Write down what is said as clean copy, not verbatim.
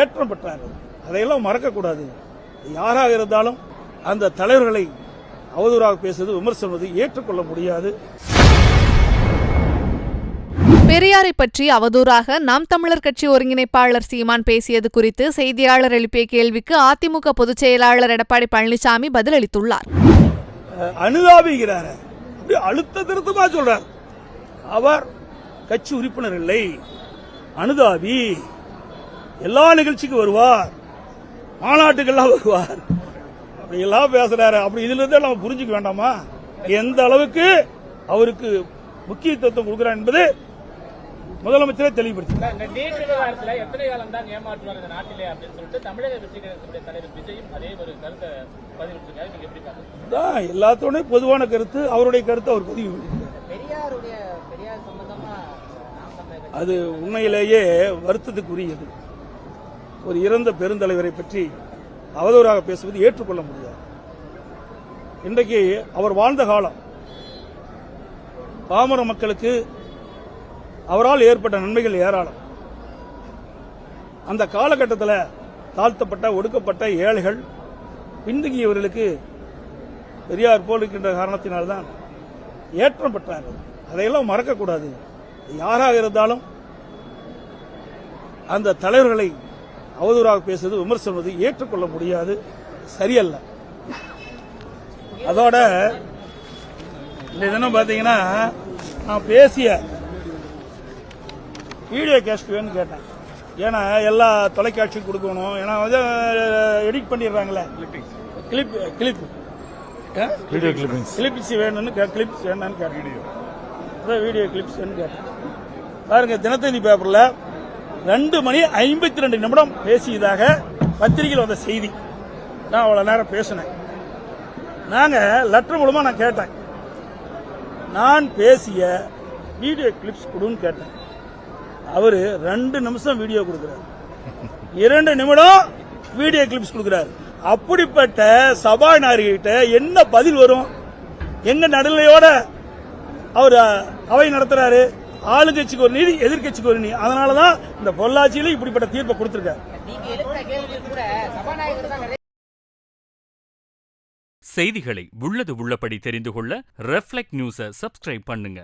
ஏற்றம் பெற்றார்கள். அதையெல்லாம் மறக்கக்கூடாது. யாராக இருந்தாலும் அந்த தலைவர்களை அவதூறாக பேசுவது, விமர்சனது ஏற்றுக்கொள்ள முடியாது. பெரியாரை பற்றி அவதூறாக நாம் தமிழர் கட்சி ஒருங்கிணைப்பாளர் சீமான் பேசியது குறித்து செய்தியாளர் எழுப்பிய கேள்விக்கு அதிமுக பொதுச் செயலாளர் எடப்பாடி பழனிசாமி பதிலளித்துள்ளார். அனுதாபிக்கிறார், அழுத்த திருத்தமா சொல்றார். அவர் கட்சி உறுப்பினர் இல்லை, அனுதாபி. எல்லா நிகழ்ச்சிக்கும் வருவார், மாநாட்டுக்கெல்லாம் வருவார், அப்படி எல்லாம் பேசுறாரு. அப்படி இதுல இருந்தே நம்ம புரிஞ்சுக்க வேண்டாமா எந்த அளவுக்கு அவருக்கு முக்கியத்துவம் கொடுக்கிறார் என்பது முதலமைச்சரே தெளிவுபடுத்தினார். எத்தனை காலம் தான் ஏமாற்றுவார் இந்த நாட்டிலே அப்படின்னு சொல்லிட்டு தமிழக வெற்றி கழகத்துடைய தலைவர் விஜயும் அதே ஒரு கருத்தை பதிவிட்டிருக்காரு. நீங்க எப்படி பாருங்க? எல்லாத்தோட பொதுவான கருத்து, அவருடைய கருத்து அவர் பதிவு அது உண்மையிலேயே வருத்தத்துக்குரியது. ஒரு இறந்த பெருந்தலைவரை பற்றி அவதூறாக பேசுவது ஏற்றுக்கொள்ள முடியாது. இன்றைக்கு அவர் வாழ்ந்த காலம் பாமர மக்களுக்கு அவரால் ஏற்பட்ட நன்மைகள் ஏராளம். அந்த காலகட்டத்தில் தாழ்த்தப்பட்ட, ஒடுக்கப்பட்ட ஏழைகள், பின்தங்கியவர்களுக்கு பெரியார் போல் இருக்கின்ற காரணத்தினால்தான் ஏற்றம் பெற்றார்கள். அதையெல்லாம் மறக்கக்கூடாது. யாராக இருந்தாலும் அந்த தலைவர்களை அவதூறாக பேசுவது, விமர்சனது ஏற்றுக்கொள்ள முடியாது, சரியல்ல. அதோட இந்த தினம் பாத்தீங்கன்னா நான் பேசிய வீடியோ கேஸ்ட் வேணும்னு கேட்டேன். ஏன்னா எல்லா தொலைக்காட்சியும் கொடுக்கணும், ஏன்னா வந்து எடிட் பண்ணிடுறாங்களே, கிளிப்ஸ் வேணும்னு கிளிப்ஸ் வேணும்னு கேட்டேன். வீடியோ கிளிப்ஸ் வேணும்னு கேட்டேன். பாருங்க, தினத்தந்தி பேப்பர்ல 2:52 பேசியதாக பத்திரிகையில் வந்த செய்தி. நான் அவ்வளவு நேரம் பேசினேன். நாங்க லெட்டர் மூலமா நான் கேட்டேன், நான் பேசிய வீடியோ கிளிப்ஸ் கொடுன்னு கேட்டேன். அவரு 2 நிமிஷம் வீடியோ கொடுக்கிறார், 2 நிமிடம் வீடியோ கிளிப்ஸ் கொடுக்கிறார். அப்படிப்பட்ட சபாநாயகர்கிட்ட என்ன பதில் வரும்? எங்க நடுநிலையோட அவர் அவை நடத்துறாரு. ஆளுங்கட்சிக்கு ஒரு நீதி, எதிர்கட்சிக்கு ஒரு நீதி. அதனாலதான் இந்த பொள்ளாச்சியில இப்படிப்பட்ட தீர்ப்பை கொடுத்திருக்காரு. செய்திகளை உள்ளது உள்ளபடி தெரிந்து கொள்ள ரெஃப்ளெக்ட் நியூஸை சப்ஸ்கிரைப் பண்ணுங்க.